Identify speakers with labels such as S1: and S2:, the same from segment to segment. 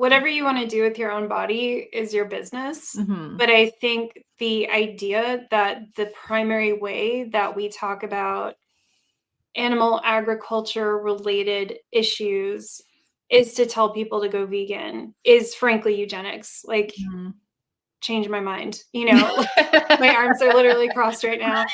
S1: whatever you want to do with your own body is your business.
S2: Mm-hmm.
S1: But I think the idea that the primary way that we talk about animal agriculture related issues is to tell people to go vegan is frankly eugenics. Like,
S2: Mm-hmm.
S1: change my mind. You know, my arms are literally crossed right now.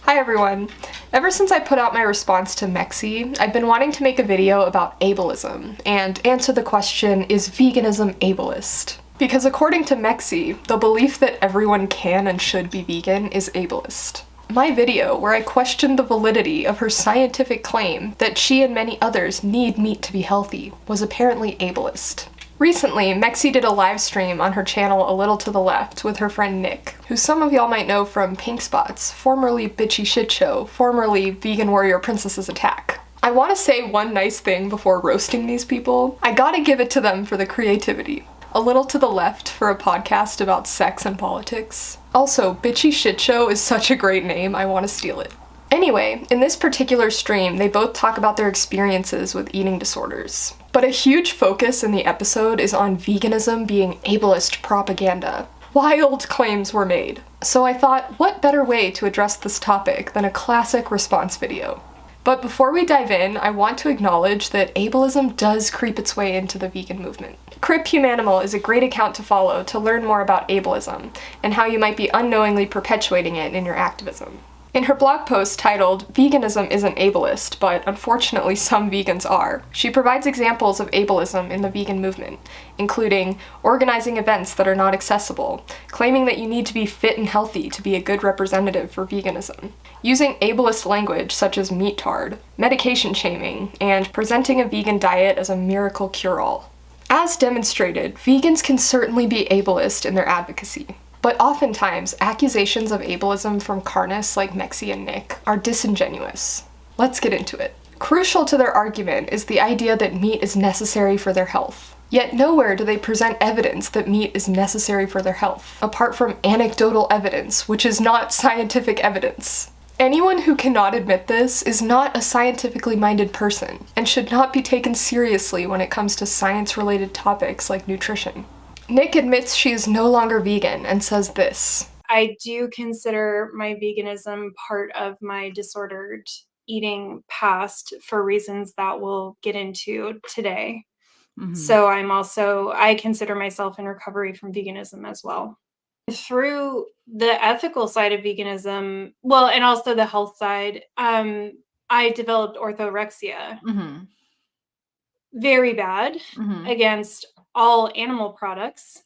S3: Hi everyone. Ever since I put out my response to Mexi, I've been wanting to make a video about ableism and answer the question, is veganism ableist? Because according to Mexi, the belief that everyone can and should be vegan is ableist. My video, where I questioned the validity of her scientific claim that she and many others need meat to be healthy, was apparently ableist. Recently, Mexi did a live stream on her channel A Little to the Left with her friend Nick, who some of y'all might know from Pink Spots, formerly Bitchy Shit Show, formerly Vegan Warrior Princesses Attack. I want to say one nice thing before roasting these people. I gotta give it to them for the creativity. A Little to the Left for a podcast about sex and politics. Also, Bitchy Shit Show is such a great name, I want to steal it. Anyway, in this particular stream, they both talk about their experiences with eating disorders. But a huge focus in the episode is on veganism being ableist propaganda. Wild claims were made. So I thought, what better way to address this topic than a classic response video? But before we dive in, I want to acknowledge that ableism does creep its way into the vegan movement. Criphumanimal is a great account to follow to learn more about ableism, and how you might be unknowingly perpetuating it in your activism. In her blog post titled, "Veganism Isn't Ableist, but unfortunately some vegans are," she provides examples of ableism in the vegan movement, including organizing events that are not accessible, claiming that you need to be fit and healthy to be a good representative for veganism, using ableist language such as meat-tard, medication shaming, and presenting a vegan diet as a miracle cure-all. As demonstrated, vegans can certainly be ableist in their advocacy. But oftentimes, accusations of ableism from carnists like Mexi and Nick are disingenuous. Let's get into it. Crucial to their argument is the idea that meat is necessary for their health. Yet nowhere do they present evidence that meat is necessary for their health, apart from anecdotal evidence, which is not scientific evidence. Anyone who cannot admit this is not a scientifically minded person, and should not be taken seriously when it comes to science-related topics like nutrition. Nick admits she is no longer vegan and says this.
S1: I do consider my veganism part of my disordered eating past for reasons that we'll get into today.
S2: Mm-hmm.
S1: So I consider myself in recovery from veganism as well. Through the ethical side of veganism, well, and also the health side, I developed orthorexia.
S2: Mm-hmm.
S1: Very bad
S2: Mm-hmm.
S1: against all animal products.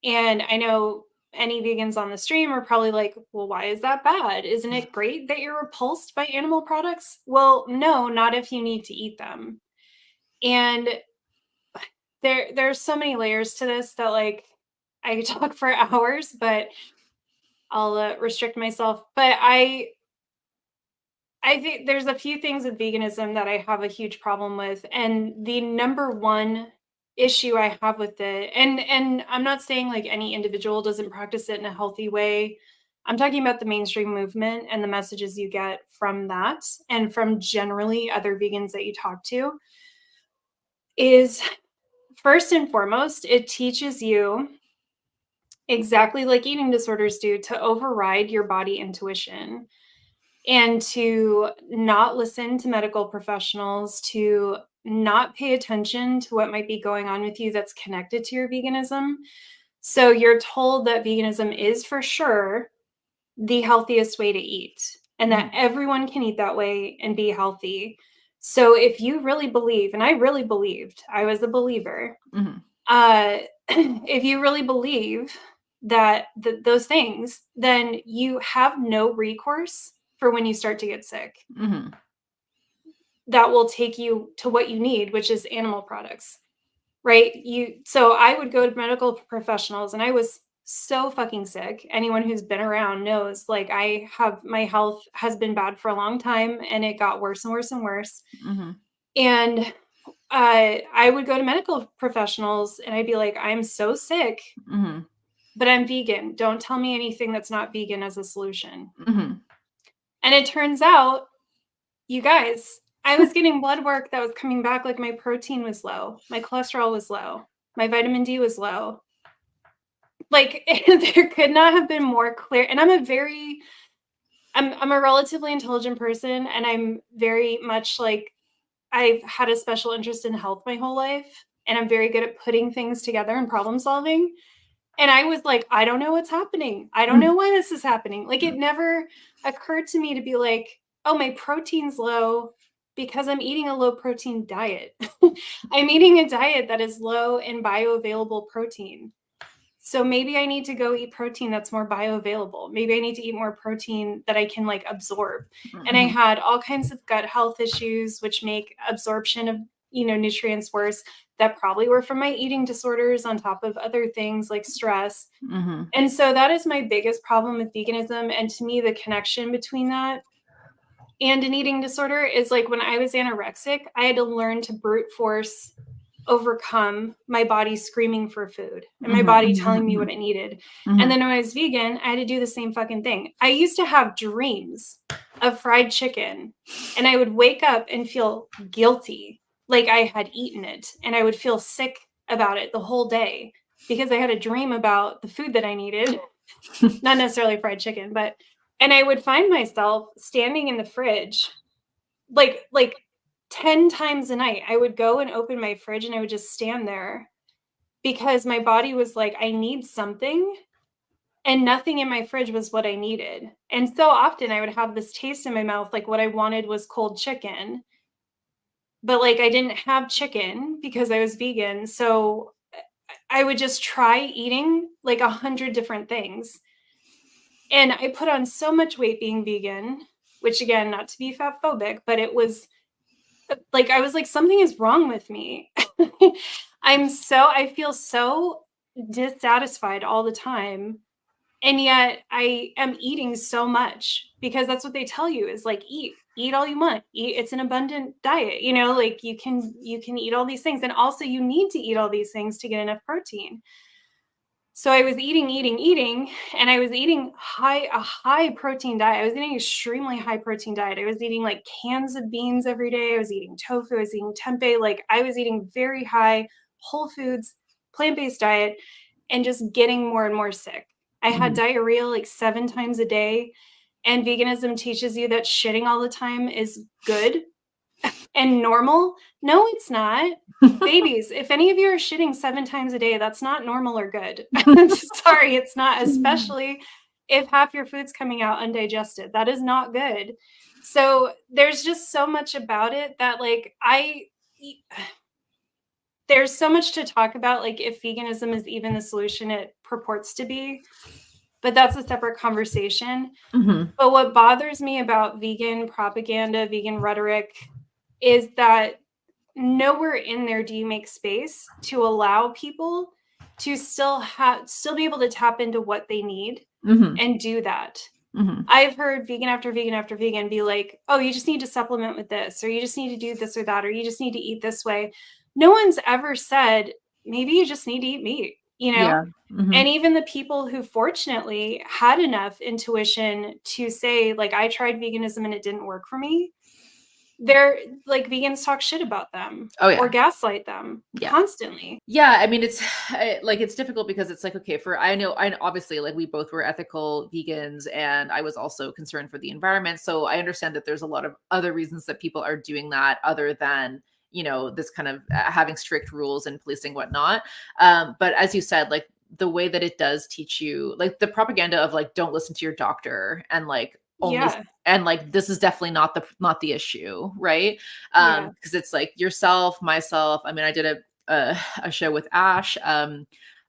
S1: And I know any vegans on the stream are probably like, well, why is that bad? Isn't it great that you're repulsed by animal products? Well, no, not if you need to eat them. And there's so many layers to this that, like, I could talk for hours, but I'll restrict myself. But I think there's a few things with veganism that I have a huge problem with. And the number one issue I have with it, and I'm not saying like any individual doesn't practice it in a healthy way. I'm talking about the mainstream movement and the messages you get from that and from generally other vegans that you talk to, is first and foremost, it teaches you, exactly like eating disorders do, to override your body intuition and to not listen to medical professionals, to not pay attention to what might be going on with you that's connected to your veganism. So you're told that veganism is for sure the healthiest way to eat, and that everyone can eat that way and be healthy. So if you really believe, and I really believed, I was a believer, if you really believe that those things, then you have no recourse for when you start to get sick.
S2: Mm-hmm.
S1: That will take you to what you need, which is animal products, right? So I would go to medical professionals, and I was so fucking sick. Anyone who's been around knows, like, my health has been bad for a long time, and it got worse and worse and worse.
S2: Mm-hmm.
S1: And I would go to medical professionals, and I'd be like, I'm so sick, but I'm vegan. Don't tell me anything that's not vegan as a solution. And it turns out, you guys, I was getting blood work that was coming back like my protein was low, my cholesterol was low, my vitamin D was low. Like there could not have been more clear. And I'm a relatively intelligent person, and I'm very much like, I've had a special interest in health my whole life, and I'm very good at putting things together and problem solving. And I was like, I don't know what's happening. I don't know why this is happening. Like, it never occurred to me to be like, oh, my protein's low because I'm eating a low protein diet. I'm eating a diet that is low in bioavailable protein. So maybe I need to go eat protein that's more bioavailable. Maybe I need to eat more protein that I can like absorb. And I had all kinds of gut health issues, which make absorption of, nutrients worse, that probably were from my eating disorders on top of other things like stress. And so that is my biggest problem with veganism. And to me, the connection between that and an eating disorder is like, when I was anorexic, I had to learn to brute force overcome my body screaming for food and my body telling me what it needed. And then when I was vegan, I had to do the same fucking thing. I used to have dreams of fried chicken, and I would wake up and feel guilty, like I had eaten it, and I would feel sick about it the whole day because I had a dream about the food that I needed, not necessarily fried chicken, and I would find myself standing in the fridge like 10 times a night. I would go and open my fridge, and I would just stand there because my body was like, I need something, and nothing in my fridge was what I needed. And so often I would have this taste in my mouth, like what I wanted was cold chicken, but like I didn't have chicken because I was vegan. So I would just try eating like 100 different things. And I put on so much weight being vegan, which, again, not to be fat phobic, but it was like, I was like, something is wrong with me. I feel so dissatisfied all the time. And yet I am eating so much because that's what they tell you is like, eat all you want. It's an abundant diet, like you can eat all these things. And also you need to eat all these things to get enough protein. So I was eating, and I was eating a high protein diet. I was eating extremely high protein diet. I was eating like cans of beans every day. I was eating tofu. I was eating tempeh. Like, I was eating very high whole foods, plant-based diet, and just getting more and more sick. I had diarrhea like 7 times a day, and veganism teaches you that shitting all the time is good and normal. No, it's not. Babies, if any of you are shitting 7 times a day, that's not normal or good. Sorry, it's not, especially if half your food's coming out undigested. That is not good. So there's just so much about it that like there's so much to talk about, like if veganism is even the solution it purports to be, but that's a separate conversation. But what bothers me about vegan propaganda, vegan rhetoric, is that nowhere in there do you make space to allow people to still be able to tap into what they need and do that. I've heard vegan after vegan after vegan be like, oh, you just need to supplement with this, or you just need to do this or that, or you just need to eat this way. No one's ever said, maybe you just need to eat meat,
S2: Yeah.
S1: And even the people who fortunately had enough intuition to say, like, I tried veganism and it didn't work for me, they're like, vegans talk shit about them or gaslight them constantly.
S2: Yeah, I mean, it's difficult because it's like, okay, I obviously, like, we both were ethical vegans, and I was also concerned for the environment. So I understand that there's a lot of other reasons that people are doing that other than, this kind of having strict rules and policing whatnot. But as you said, like, the way that it does teach you, like, the propaganda of like, don't listen to your doctor, and like, only and like, this is definitely not the issue, right? Because it's like yourself, myself. I mean, I did a show with Ash. I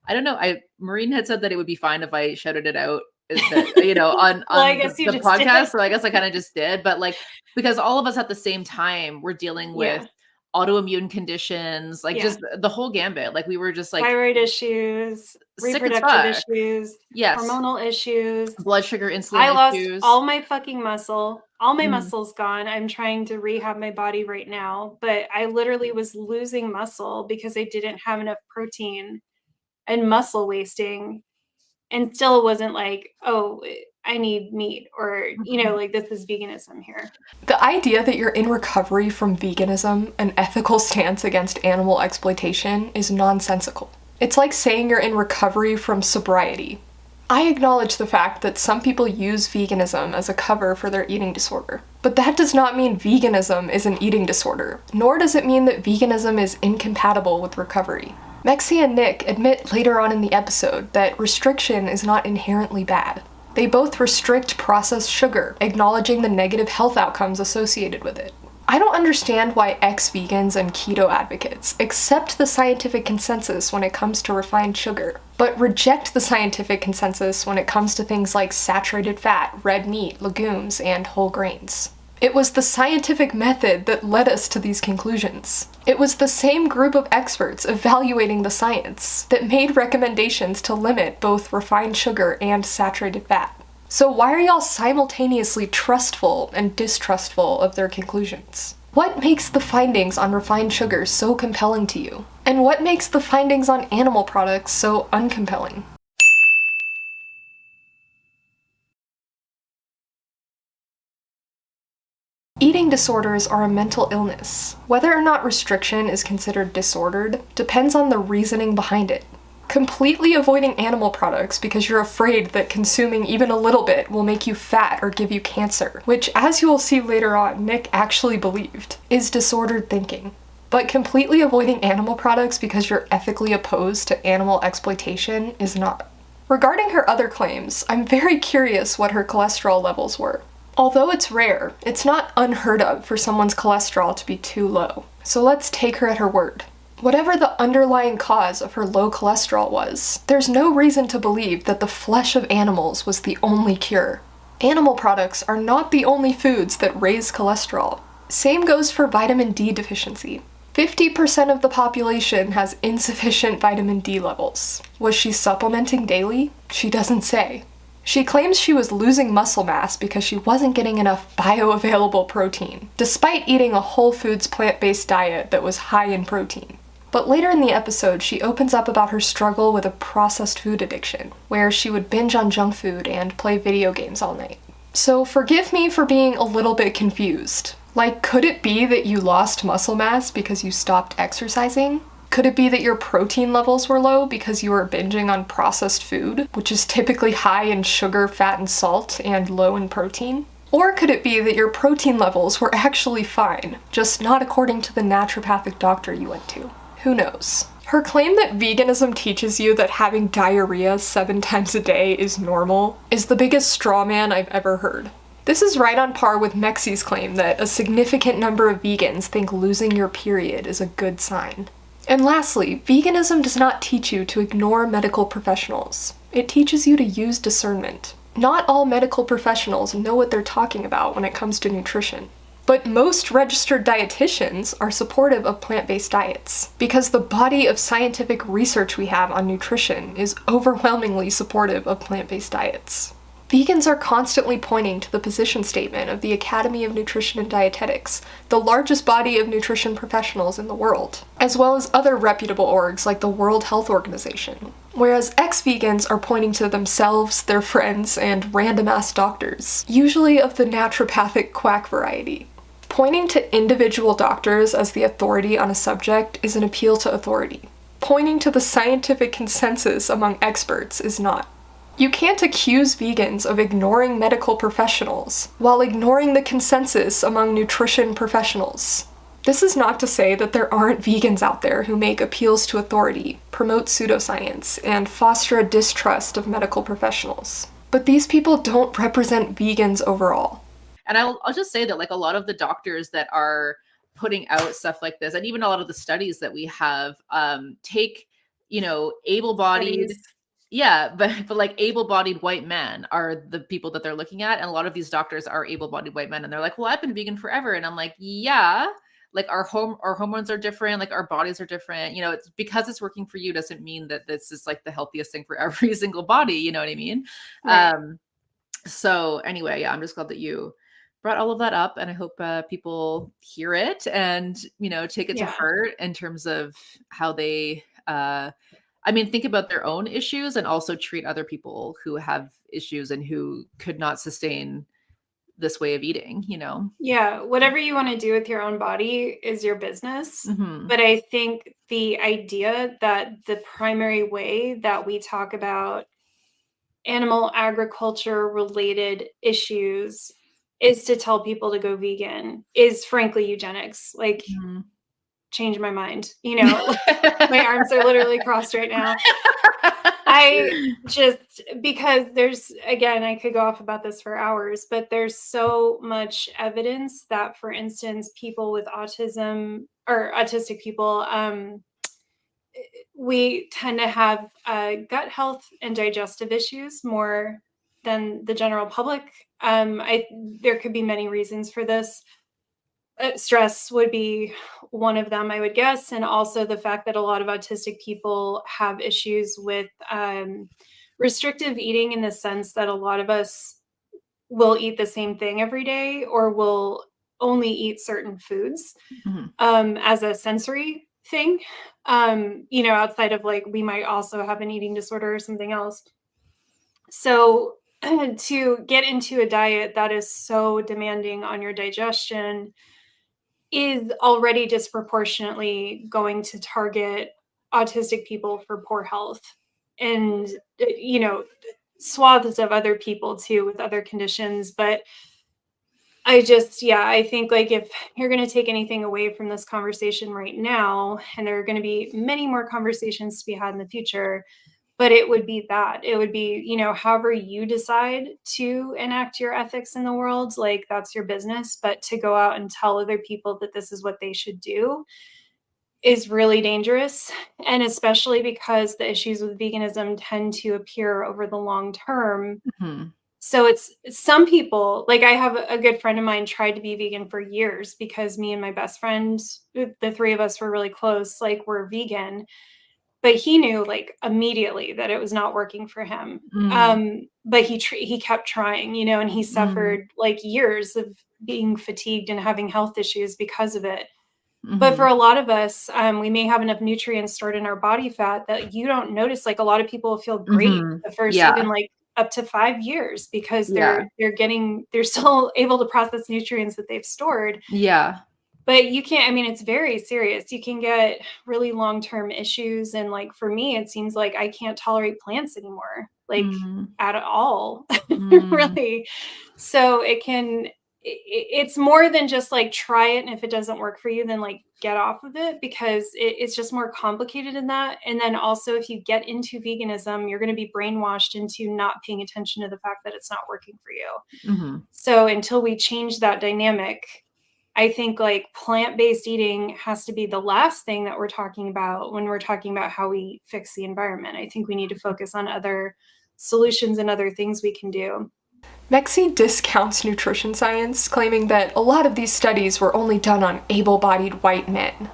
S2: don't know. Maureen had said that it would be fine if I shouted it out, on
S1: Well, I guess
S2: the
S1: you just
S2: podcast.
S1: did.
S2: So I guess I kind of just did, but like, because all of us at the same time we're dealing with autoimmune conditions, like just the whole gambit. Like, we were just like
S1: thyroid issues,
S2: sick as
S1: reproductive
S2: fuck.
S1: issues,
S2: Yes.
S1: hormonal issues,
S2: Blood sugar, insulin
S1: I lost
S2: issues.
S1: all my fucking muscle. All my muscle's gone. I'm trying to rehab my body right now, but I literally was losing muscle because I didn't have enough protein and muscle wasting. And still it wasn't like, oh, I need meat, or, you know, like, this is veganism here.
S3: The idea that you're in recovery from veganism, an ethical stance against animal exploitation, is nonsensical. It's like saying you're in recovery from sobriety. I acknowledge the fact that some people use veganism as a cover for their eating disorder, but that does not mean veganism is an eating disorder, nor does it mean that veganism is incompatible with recovery. Mexi and Nick admit later on in the episode that restriction is not inherently bad. They both restrict processed sugar, acknowledging the negative health outcomes associated with it. I don't understand why ex-vegans and keto advocates accept the scientific consensus when it comes to refined sugar, but reject the scientific consensus when it comes to things like saturated fat, red meat, legumes, and whole grains. It was the scientific method that led us to these conclusions. It was the same group of experts evaluating the science that made recommendations to limit both refined sugar and saturated fat. So why are y'all simultaneously trustful and distrustful of their conclusions? What makes the findings on refined sugar so compelling to you? And what makes the findings on animal products so uncompelling? Eating disorders are a mental illness. Whether or not restriction is considered disordered depends on the reasoning behind it. Completely avoiding animal products because you're afraid that consuming even a little bit will make you fat or give you cancer, which, as you will see later on, Nick actually believed, is disordered thinking. But completely avoiding animal products because you're ethically opposed to animal exploitation is not. Regarding her other claims, I'm very curious what her cholesterol levels were. Although it's rare, it's not unheard of for someone's cholesterol to be too low. So let's take her at her word. Whatever the underlying cause of her low cholesterol was, there's no reason to believe that the flesh of animals was the only cure. Animal products are not the only foods that raise cholesterol. Same goes for vitamin D deficiency. 50% of the population has insufficient vitamin D levels. Was she supplementing daily? She doesn't say. She claims she was losing muscle mass because she wasn't getting enough bioavailable protein, despite eating a whole foods plant-based diet that was high in protein. But later in the episode, she opens up about her struggle with a processed food addiction, where she would binge on junk food and play video games all night. So forgive me for being a little bit confused. Like, could it be that you lost muscle mass because you stopped exercising? Could it be that your protein levels were low because you were binging on processed food, which is typically high in sugar, fat, and salt, and low in protein? Or could it be that your protein levels were actually fine, just not according to the naturopathic doctor you went to? Who knows? Her claim that veganism teaches you that having diarrhea 7 times a day is normal is the biggest straw man I've ever heard. This is right on par with Mexi's claim that a significant number of vegans think losing your period is a good sign. And lastly, veganism does not teach you to ignore medical professionals. It teaches you to use discernment. Not all medical professionals know what they're talking about when it comes to nutrition. But most registered dietitians are supportive of plant-based diets, because the body of scientific research we have on nutrition is overwhelmingly supportive of plant-based diets. Vegans are constantly pointing to the position statement of the Academy of Nutrition Dietetics, the largest body of nutrition professionals in the world, as well as other reputable orgs like the World Health Organization. Whereas ex-vegans are pointing to themselves, their friends, and random-ass doctors, usually of the naturopathic quack variety. Pointing to individual doctors as the authority on a subject is an appeal to authority. Pointing to the scientific consensus among experts is not. You can't accuse vegans of ignoring medical professionals while ignoring the consensus among nutrition professionals. This is not to say that there aren't vegans out there who make appeals to authority, promote pseudoscience, and foster a distrust of medical professionals. But these people don't represent vegans overall.
S2: And I'll just say that, like, a lot of the doctors that are putting out stuff like this, and even a lot of the studies that we have, take, able-bodied,
S1: Studies.
S2: yeah, but like able-bodied white men are the people that they're looking at. And a lot of these doctors are able-bodied white men. And they're like, well, I've been vegan forever. And I'm like, yeah, like our hormones are different. Like our bodies are different. It's because it's working for you doesn't mean that this is like the healthiest thing for every single body. You know what I mean?
S1: Right.
S2: So anyway, yeah, I'm just glad that you brought all of that up, and I hope people hear it and take it to
S1: Yeah.
S2: heart in terms of how they I mean, think about their own issues and also treat other people who have issues and who could not sustain this way of eating, you know?
S1: Yeah, whatever you want to do with your own body is your business.
S2: Mhm.
S1: But I think the idea that the primary way that we talk about animal agriculture related issues is to tell people to go vegan is frankly eugenics. Like,
S2: Mhm.
S1: change my mind. You know, my arms are literally crossed right now. I just, because there's, again, I could go off about this for hours, but there's so much evidence that, for instance, people with autism or autistic people, we tend to have gut health and digestive issues more than the general public. There could be many reasons for this. Stress would be one of them, I would guess, and also the fact that a lot of autistic people have issues with restrictive eating, in the sense that a lot of us will eat the same thing every day or will only eat certain foods
S2: Mhm.
S1: as a sensory thing. Outside of, like, we might also have an eating disorder or something else. So to get into a diet that is so demanding on your digestion is already disproportionately going to target autistic people for poor health, and swaths of other people too with other conditions. But I think, like, if you're going to take anything away from this conversation right now, and there are going to be many more conversations to be had in the future, but it would be that. It would be, however you decide to enact your ethics in the world, like, that's your business. But to go out and tell other people that this is what they should do is really dangerous. And especially because the issues with veganism tend to appear over the long term.
S2: Mhm.
S1: So it's some people, like, I have a good friend of mine tried to be vegan for years because me and my best friend, the three of us were really close, like, we're vegan, but he knew, like, immediately that it was not working for him.
S2: Mm.
S1: But he kept trying, and he
S2: Mm.
S1: suffered, like, years of being fatigued and having health issues because of it. But for
S2: Mhm.
S1: a lot of us, we may have enough nutrients stored in our body fat that you don't notice. Like, a lot of people feel great
S2: Mhm.
S1: the first even,
S2: Yeah.
S1: like, up to 5 years because
S2: Yeah.
S1: they're still able to process nutrients that they've stored.
S2: Yeah.
S1: But you can't, I mean, it's very serious. You can get really long-term issues, and, like, for me, it seems like I can't tolerate plants anymore, like,
S2: Mm.
S1: at all,
S2: Mm.
S1: really. So it's more than just, like, try it, and if it doesn't work for you, then, like, get off of it, because it's just more complicated than that. And then also, if you get into veganism, you're gonna be brainwashed into not paying attention to the fact that it's not working for you.
S2: Mhm.
S1: So until we change that dynamic, I think, like, plant-based eating has to be the last thing that we're talking about when we're talking about how we fix the environment. I think we need to focus on other solutions and other things we can do.
S3: Mexi discounts nutrition science, claiming that a lot of these studies were only done on able-bodied white men.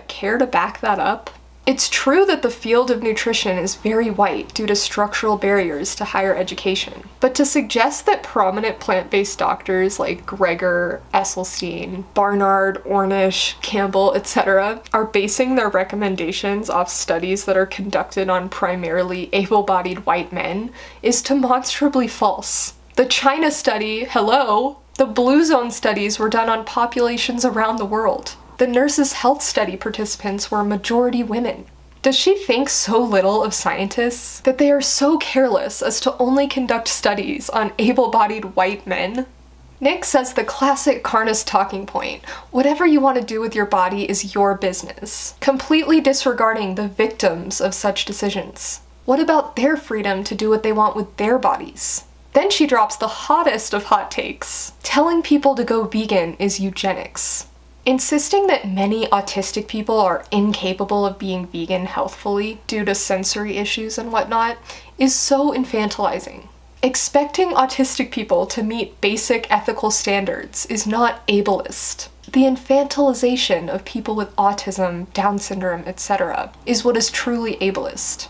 S3: Care to back that up? It's true that the field of nutrition is very white due to structural barriers to higher education, but to suggest that prominent plant-based doctors like Greger, Esselstyn, Barnard, Ornish, Campbell, etc. are basing their recommendations off studies that are conducted on primarily able-bodied white men is demonstrably false. The China study, hello! The Blue Zone studies were done on populations around the world. The Nurses' Health Study participants were majority women. Does she think so little of scientists that they are so careless as to only conduct studies on able-bodied white men? Nick says the classic carnist talking point, whatever you want to do with your body is your business, completely disregarding the victims of such decisions. What about their freedom to do what they want with their bodies? Then she drops the hottest of hot takes. Telling people to go vegan is eugenics. Insisting that many autistic people are incapable of being vegan healthfully due to sensory issues and whatnot is so infantilizing. Expecting autistic people to meet basic ethical standards is not ableist. The infantilization of people with autism, Down syndrome, etc. is what is truly ableist.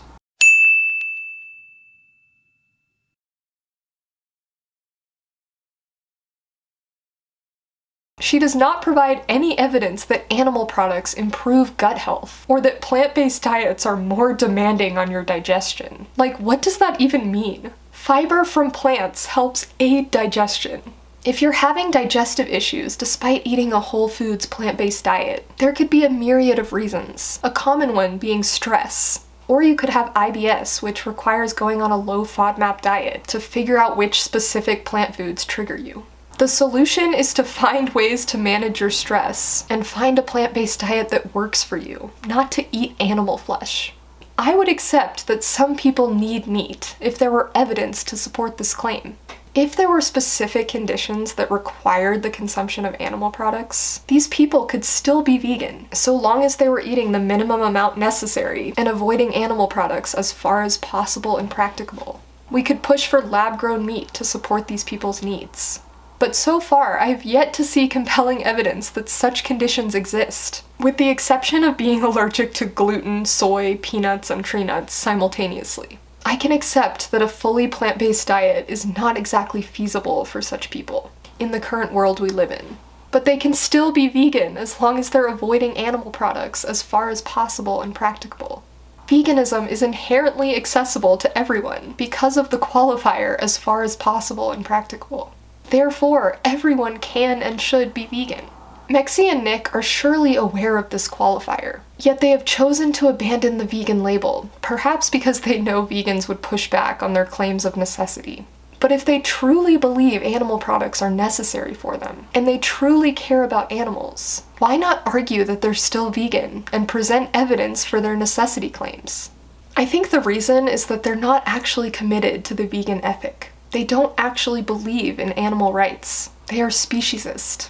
S3: She does not provide any evidence that animal products improve gut health, or that plant-based diets are more demanding on your digestion. Like, what does that even mean? Fiber from plants helps aid digestion. If you're having digestive issues despite eating a whole foods plant-based diet, there could be a myriad of reasons, a common one being stress. Or you could have IBS, which requires going on a low FODMAP diet to figure out which specific plant foods trigger you. The solution is to find ways to manage your stress and find a plant-based diet that works for you, not to eat animal flesh. I would accept that some people need meat if there were evidence to support this claim. If there were specific conditions that required the consumption of animal products, these people could still be vegan, so long as they were eating the minimum amount necessary and avoiding animal products as far as possible and practicable. We could push for lab-grown meat to support these people's needs. But so far, I have yet to see compelling evidence that such conditions exist, with the exception of being allergic to gluten, soy, peanuts, and tree nuts simultaneously. I can accept that a fully plant-based diet is not exactly feasible for such people in the current world we live in. But they can still be vegan as long as they're avoiding animal products as far as possible and practicable. Veganism is inherently accessible to everyone because of the qualifier as far as possible and practicable. Therefore, everyone can and should be vegan. Mexi and Nick are surely aware of this qualifier, yet they have chosen to abandon the vegan label, perhaps because they know vegans would push back on their claims of necessity. But if they truly believe animal products are necessary for them, and they truly care about animals, why not argue that they're still vegan and present evidence for their necessity claims? I think the reason is that they're not actually committed to the vegan ethic. They don't actually believe in animal rights. They are speciesist.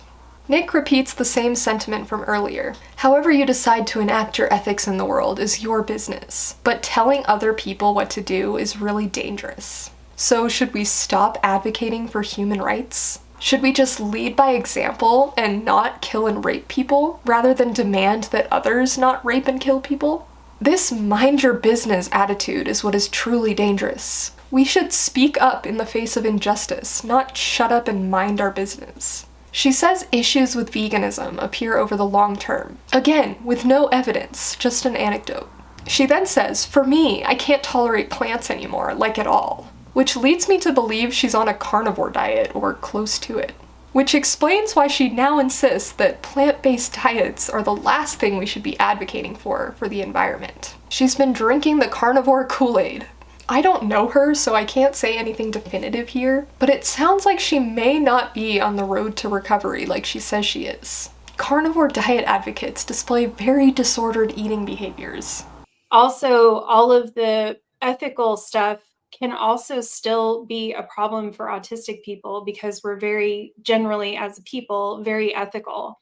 S3: Nick repeats the same sentiment from earlier. However you decide to enact your ethics in the world is your business, but telling other people what to do is really dangerous. So should we stop advocating for human rights? Should we just lead by example and not kill and rape people, rather than demand that others not rape and kill people? This mind your business attitude is what is truly dangerous. We should speak up in the face of injustice, not shut up and mind our business. She says issues with veganism appear over the long term. Again, with no evidence, just an anecdote. She then says, for me, I can't tolerate plants anymore, like at all. Which leads me to believe she's on a carnivore diet, or close to it. Which explains why she now insists that plant-based diets are the last thing we should be advocating for the environment. She's been drinking the carnivore Kool-Aid. I don't know her, so I can't say anything definitive here, but it sounds like she may not be on the road to recovery like she says she is. Carnivore diet advocates display very disordered eating behaviors.
S1: Also, all of the ethical stuff can also still be a problem for autistic people because we're very, generally as a people, very ethical.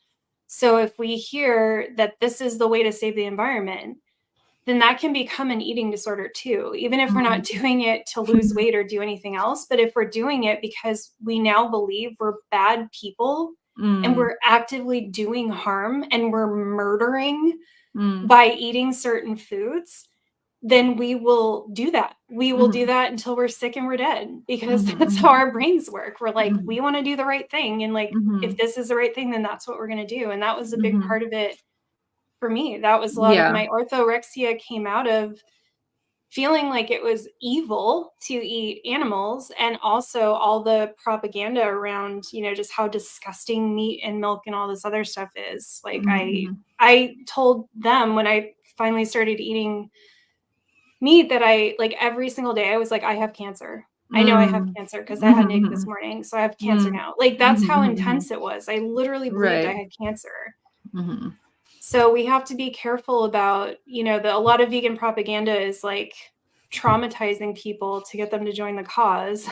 S1: So if we hear that this is the way to save the environment, then that can become an eating disorder too, even if we're not doing it to lose weight or do anything else. But if we're doing it because we now believe we're bad people and we're actively doing harm and we're murdering by eating certain foods, then we will do that. We will do that until we're sick and we're dead, because that's how our brains work. We're like, we want to do the right thing. And like, if this is the right thing, then that's what we're going to do. And that was a big part of it for me. That was a lot of my orthorexia came out of feeling like it was evil to eat animals, and also all the propaganda around, you know, just how disgusting meat and milk and all this other stuff is. Like I told them when I finally started eating meat that I, like, every single day I was like, I have cancer. I know I have cancer because I had Nick this morning, so I have cancer now. Like, that's how intense it was. I literally believed I had cancer. So we have to be careful about, you know, a lot of vegan propaganda is like traumatizing people to get them to join the cause.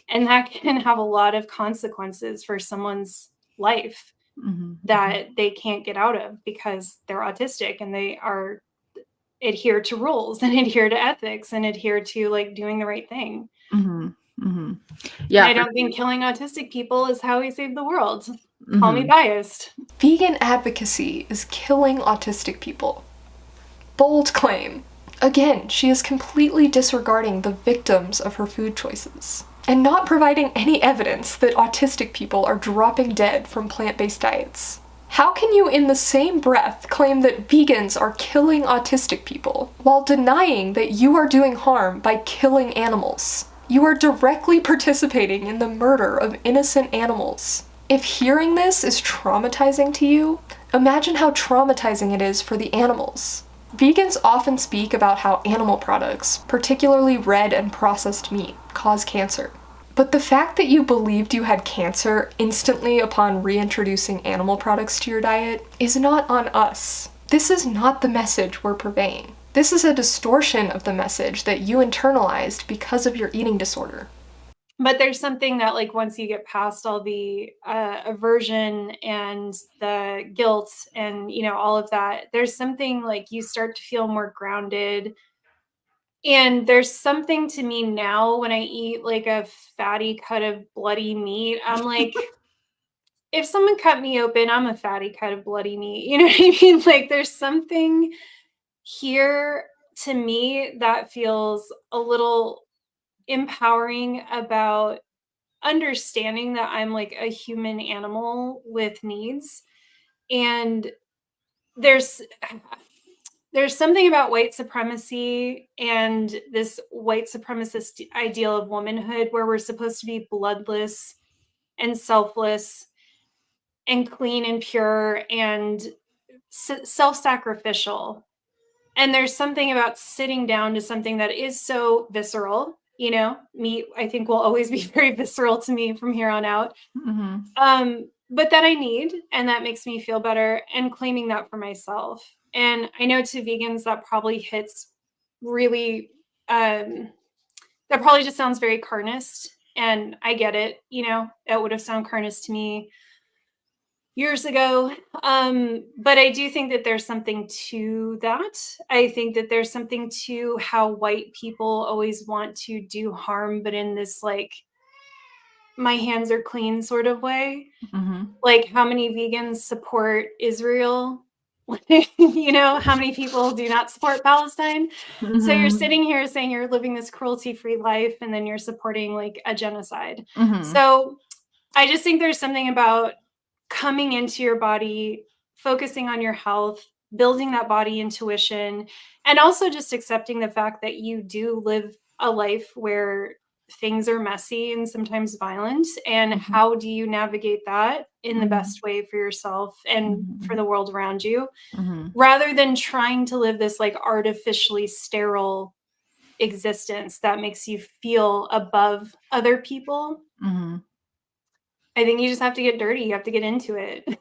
S1: And that can have a lot of consequences for someone's life that they can't get out of because they're autistic and they are adhere to rules and adhere to ethics and adhere to like doing the right thing. Yeah, I don't think killing autistic people is how we save the world. Call me biased.
S3: Vegan advocacy is killing autistic people. Bold claim. Again, she is completely disregarding the victims of her food choices. and not providing any evidence that autistic people are dropping dead from plant-based diets. How can you in the same breath claim that vegans are killing autistic people while denying that you are doing harm by killing animals? You are directly participating in the murder of innocent animals. If hearing this is traumatizing to you, imagine how traumatizing it is for the animals. Vegans often speak about how animal products, particularly red and processed meat, cause cancer. But the fact that you believed you had cancer instantly upon reintroducing animal products to your diet is not on us. This is not the message we're purveying. This is a distortion of the message that you internalized because of your eating disorder.
S1: But there's something that, like, once you get past all the aversion and the guilt and, you know, all of that, there's something like you start to feel more grounded. And there's something to me now when I eat like a fatty cut of bloody meat, I'm like, if someone cut me open, I'm a fatty cut of bloody meat. You know what I mean? Like, there's something here to me that feels a little empowering about understanding that I'm like a human animal with needs. And there's there's something about white supremacy and this white supremacist ideal of womanhood where we're supposed to be bloodless and selfless and clean and pure and self-sacrificial. And there's something about sitting down to something that is so visceral. You know, meat, I think, will always be very visceral to me from here on out. But that I need, and that makes me feel better, and claiming that for myself. And I know to vegans that probably hits really, that probably just sounds very carnist. And I get it, you know, it would have sounded carnist to me years ago. But I do think that there's something to that. I think that there's something to how white people always want to do harm, but in this like, my hands are clean sort of way. Like, how many vegans support Israel? You know, how many people do not support Palestine? So you're sitting here saying you're living this cruelty-free life, and then you're supporting like a genocide. So I just think there's something about coming into your body, focusing on your health, building that body intuition, and also just accepting the fact that you do live a life where things are messy and sometimes violent. And how do you navigate that in the best way for yourself and for the world around you, rather than trying to live this like artificially sterile existence that makes you feel above other people. I think you just have to get dirty. You have to get into it.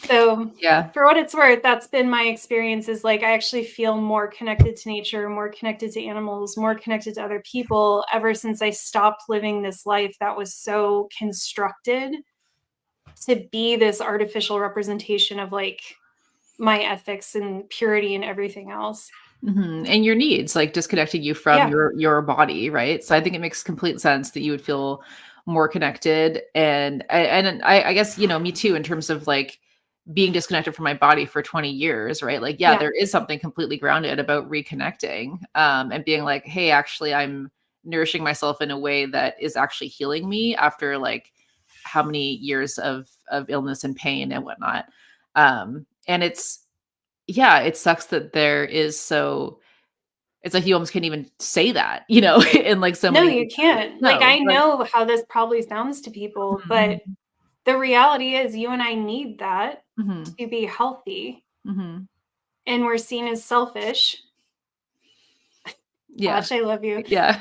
S1: So
S2: Yeah.
S1: for what it's worth, that's been my experience, is like, I actually feel more connected to nature, more connected to animals, more connected to other people ever since I stopped living this life that was so constructed to be this artificial representation of like my ethics and purity and everything else.
S2: And your needs, like disconnecting you from your body, right? So I think it makes complete sense that you would feel more connected. And I guess, you know, me too, in terms of like being disconnected from my body for 20 years, right? Like, yeah, there is something completely grounded about reconnecting, and being like, hey, actually, I'm nourishing myself in a way that is actually healing me after like how many years of illness and pain and whatnot. And it sucks that there is it's like you almost can't even say that, you know, in like so
S1: No,
S2: many.
S1: you can't. Like, I know how this probably sounds to people, but the reality is you and I need that to be healthy. And we're seen as selfish.
S2: Yeah.
S1: Gosh, I love you.
S2: Yeah.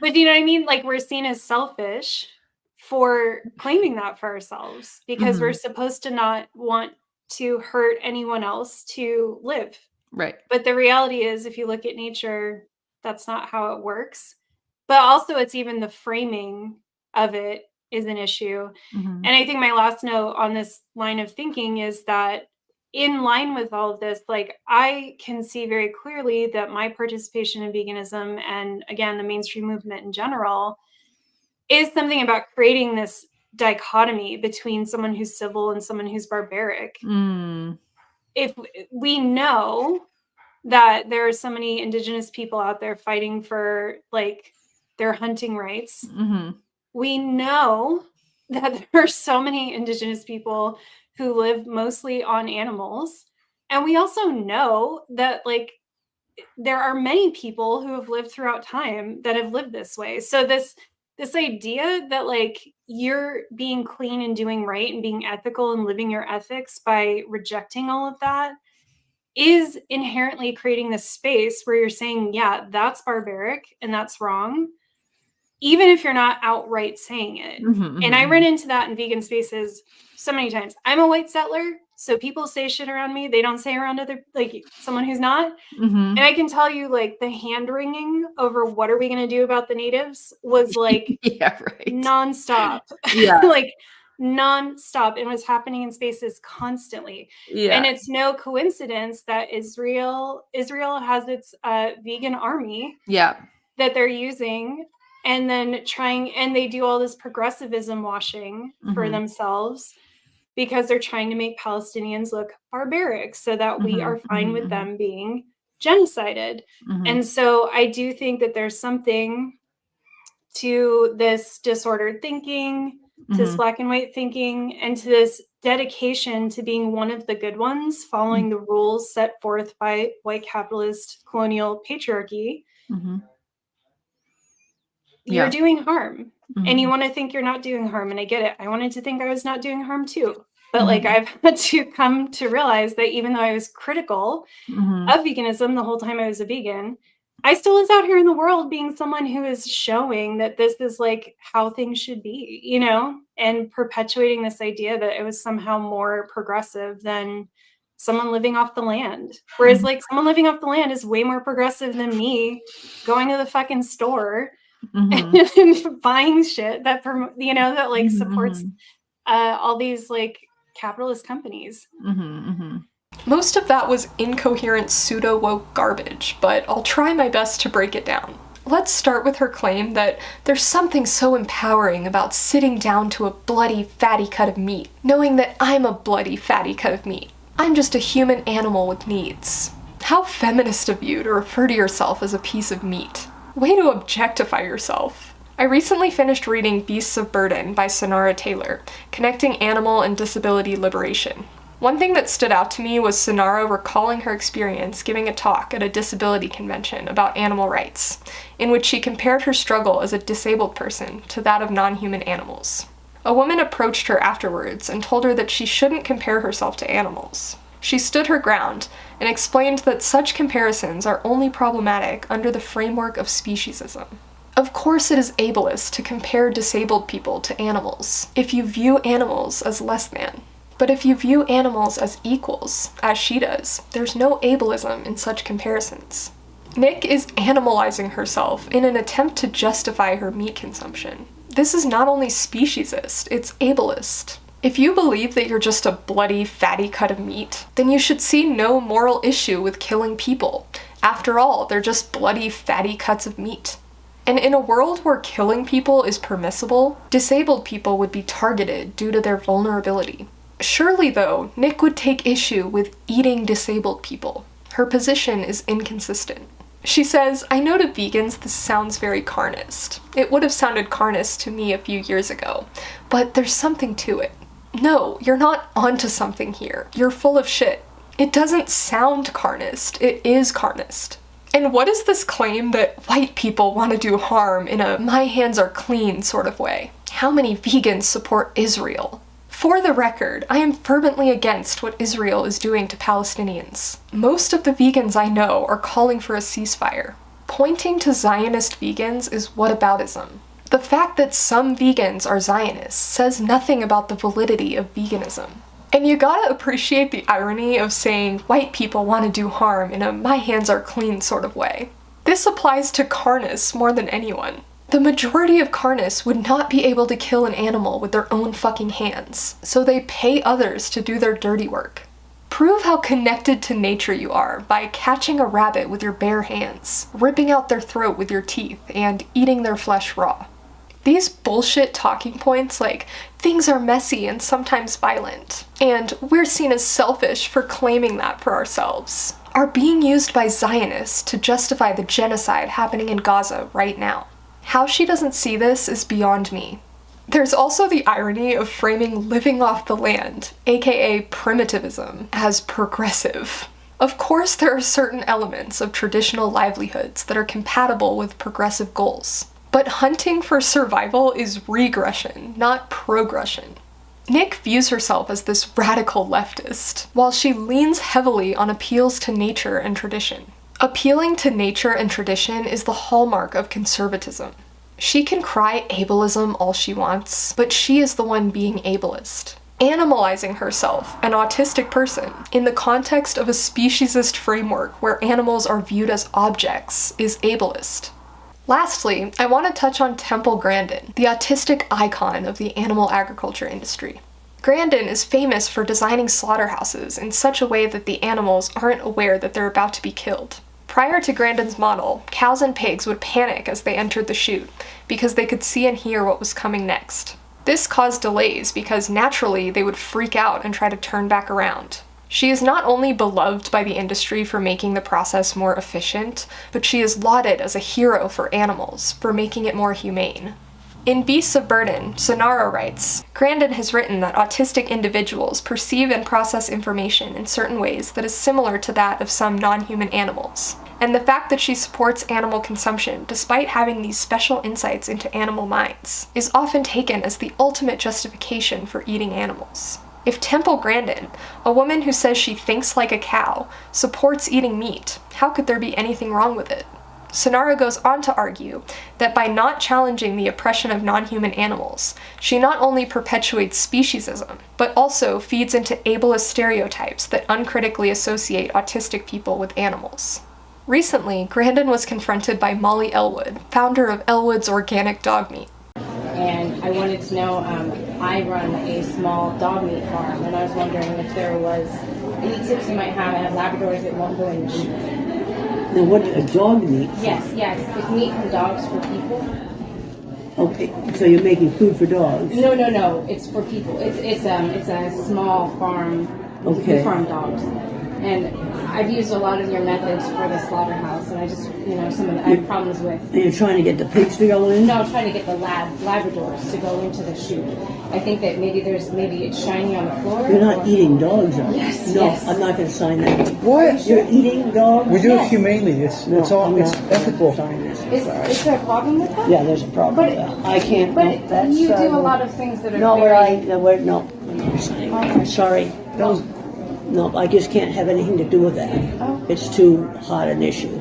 S1: But you know what I mean? Like, we're seen as selfish for claiming that for ourselves because we're supposed to not want to hurt anyone else to live.
S2: Right.
S1: But the reality is, if you look at nature, that's not how it works. But also, it's even the framing of it is an issue. And I think my last note on this line of thinking is that in line with all of this, like, I can see very clearly that my participation in veganism and, again, the mainstream movement in general is something about creating this dichotomy between someone who's civil and someone who's barbaric. If we know that there are so many indigenous people out there fighting for like their hunting rights.
S2: Mm-hmm.
S1: We know that there are so many indigenous people who live mostly on animals. And we also know that like there are many people who have lived throughout time that have lived this way. So this idea that like you're being clean and doing right and being ethical and living your ethics by rejecting all of that is inherently creating this space where you're saying, yeah, that's barbaric and that's wrong, even if you're not outright saying it.
S2: Mm-hmm.
S1: And I run into that in vegan spaces so many times. I'm a white settler, so people say shit around me. They don't say around other, like someone who's not.
S2: Mm-hmm.
S1: And I can tell you, like, the hand wringing over what are we going to do about the natives was like
S2: Yeah, right.
S1: nonstop.
S2: Yeah.
S1: Like nonstop. It was happening in spaces constantly.
S2: Yeah.
S1: And it's no coincidence that Israel has its vegan army
S2: Yeah.
S1: that they're using, and then and they do all this progressivism washing for
S2: Mhm.
S1: themselves because they're trying to make Palestinians look barbaric so that we are fine with them being genocided. And so I do think that there's something to this disordered thinking, to this black and white thinking, and to this dedication to being one of the good ones, following the rules set forth by white capitalist colonial patriarchy. You're doing harm. And you want to think you're not doing harm. And I get it. I wanted to think I was not doing harm too. But like I've had to come to realize that even though I was critical of veganism the whole time I was a vegan, I still was out here in the world being someone who is showing that this is like how things should be, you know, and perpetuating this idea that it was somehow more progressive than someone living off the land. Whereas like someone living off the land is way more progressive than me going to the fucking store and buying shit that that like supports all these like capitalist companies.
S3: Most of that was incoherent pseudo-woke garbage, but I'll try my best to break it down. Let's start with her claim that there's something so empowering about sitting down to a bloody, fatty cut of meat, knowing that I'm a bloody, fatty cut of meat. I'm just a human animal with needs. How feminist of you to refer to yourself as a piece of meat. Way to objectify yourself. I recently finished reading Beasts of Burden by Sonara Taylor, connecting animal and disability liberation. One thing that stood out to me was Sonara recalling her experience giving a talk at a disability convention about animal rights, in which she compared her struggle as a disabled person to that of non-human animals. A woman approached her afterwards and told her that she shouldn't compare herself to animals. She stood her ground and explained that such comparisons are only problematic under the framework of speciesism. Of course it is ableist to compare disabled people to animals, if you view animals as less than. But if you view animals as equals, as she does, there's no ableism in such comparisons. Nick is animalizing herself in an attempt to justify her meat consumption. This is not only speciesist, it's ableist. If you believe that you're just a bloody, fatty cut of meat, then you should see no moral issue with killing people. After all, they're just bloody, fatty cuts of meat. And in a world where killing people is permissible, disabled people would be targeted due to their vulnerability. Surely, though, Nick would take issue with eating disabled people. Her position is inconsistent. She says, I know to vegans this sounds very carnist. It would have sounded carnist to me a few years ago, but there's something to it. No, you're not onto something here. You're full of shit. It doesn't sound carnist. It is carnist. And what is this claim that white people want to do harm in a my hands are clean sort of way? How many vegans support Israel? For the record, I am fervently against what Israel is doing to Palestinians. Most of the vegans I know are calling for a ceasefire. Pointing to Zionist vegans is whataboutism. The fact that some vegans are Zionists says nothing about the validity of veganism. And you gotta appreciate the irony of saying white people want to do harm in a my hands are clean sort of way. This applies to carnists more than anyone. The majority of carnists would not be able to kill an animal with their own fucking hands, so they pay others to do their dirty work. Prove how connected to nature you are by catching a rabbit with your bare hands, ripping out their throat with your teeth, and eating their flesh raw. These bullshit talking points like, things are messy and sometimes violent, and we're seen as selfish for claiming that for ourselves, are being used by Zionists to justify the genocide happening in Gaza right now. How she doesn't see this is beyond me. There's also the irony of framing living off the land, aka primitivism, as progressive. Of course, there are certain elements of traditional livelihoods that are compatible with progressive goals, but hunting for survival is regression, not progression. Nick views herself as this radical leftist, while she leans heavily on appeals to nature and tradition. Appealing to nature and tradition is the hallmark of conservatism. She can cry ableism all she wants, but she is the one being ableist. Animalizing herself, an autistic person, in the context of a speciesist framework where animals are viewed as objects is ableist. Lastly, I want to touch on Temple Grandin, the autistic icon of the animal agriculture industry. Grandin is famous for designing slaughterhouses in such a way that the animals aren't aware that they're about to be killed. Prior to Grandin's model, cows and pigs would panic as they entered the chute because they could see and hear what was coming next. This caused delays because naturally they would freak out and try to turn back around. She is not only beloved by the industry for making the process more efficient, but she is lauded as a hero for animals, for making it more humane. In Beasts of Burden, Sonara writes, Grandin has written that autistic individuals perceive and process information in certain ways that is similar to that of some non-human animals. And the fact that she supports animal consumption despite having these special insights into animal minds is often taken as the ultimate justification for eating animals. If Temple Grandin, a woman who says she thinks like a cow, supports eating meat, how could there be anything wrong with it? Sonara goes on to argue that by not challenging the oppression of non-human animals, she not only perpetuates speciesism, but also feeds into ableist stereotypes that uncritically associate autistic people with animals. Recently, Grandin was confronted by Molly Elwood, founder of Elwood's Organic Dog Meat.
S4: And I wanted to know, I run a small dog meat farm, and I was wondering if there was any tips you might have. I have Labradors that won't go in the meat.
S5: Now what, a dog meat?
S4: Yes, it's meat from dogs for people.
S5: Okay, so you're making food for dogs?
S4: No, it's for people. It's a small farm.
S5: Okay.
S4: We farm dogs. And I've used a lot of your methods for the slaughterhouse, and I just, some of the, I have problems with.
S5: And you're trying to get the pigs to go in?
S4: No, I'm trying to get the Labradors to go into the chute. I think that maybe it's shiny on the floor.
S5: You're not eating dogs, are you?
S4: Yes,
S5: No,
S4: yes.
S5: I'm not going to sign that.
S6: What?
S5: You're eating dogs?
S6: We do
S4: Yes.
S6: it humanely. It's
S5: No,
S6: all
S5: I'm
S6: it's
S5: not
S6: ethical.
S5: Sign this.
S4: Is there a problem with that?
S5: Yeah, there's a problem
S4: But
S5: with that. I can't.
S4: But
S5: no, that's,
S4: you do a lot of things that are
S5: No,
S4: very...
S5: no, I'm not signing.
S4: Okay.
S5: Sorry. No, I just can't have anything to do with that.
S4: Oh.
S5: It's too hot an issue.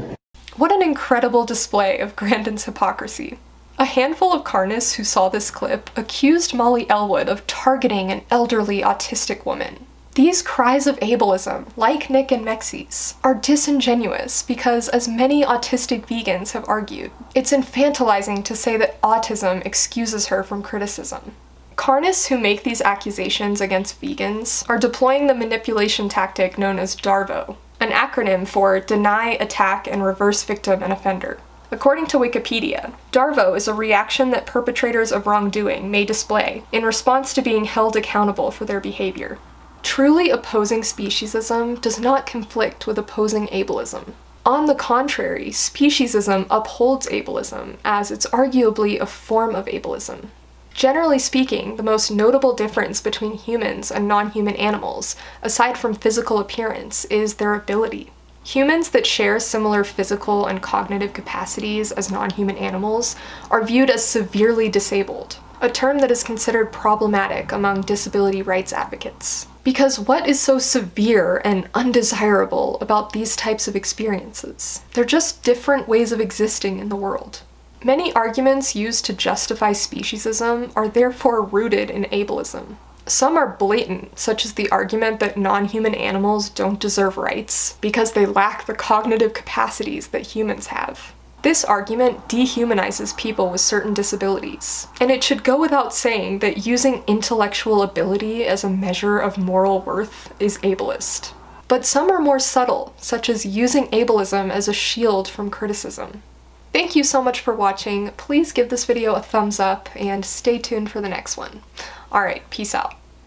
S3: What an incredible display of Grandin's hypocrisy. A handful of carnists who saw this clip accused Molly Elwood of targeting an elderly autistic woman. These cries of ableism, like Nick and Mexie's, are disingenuous because, as many autistic vegans have argued, it's infantilizing to say that autism excuses her from criticism. Carnists who make these accusations against vegans are deploying the manipulation tactic known as DARVO, an acronym for Deny, Attack, and Reverse Victim and Offender. According to Wikipedia, DARVO is a reaction that perpetrators of wrongdoing may display in response to being held accountable for their behavior. Truly opposing speciesism does not conflict with opposing ableism. On the contrary, speciesism upholds ableism as it's arguably a form of ableism. Generally speaking, the most notable difference between humans and non-human animals, aside from physical appearance, is their ability. Humans that share similar physical and cognitive capacities as non-human animals are viewed as severely disabled, a term that is considered problematic among disability rights advocates. Because what is so severe and undesirable about these types of experiences? They're just different ways of existing in the world. Many arguments used to justify speciesism are therefore rooted in ableism. Some are blatant, such as the argument that non-human animals don't deserve rights because they lack the cognitive capacities that humans have. This argument dehumanizes people with certain disabilities, and it should go without saying that using intellectual ability as a measure of moral worth is ableist. But some are more subtle, such as using ableism as a shield from criticism. Thank you so much for watching. Please give this video a thumbs up and stay tuned for the next one. Alright, peace out.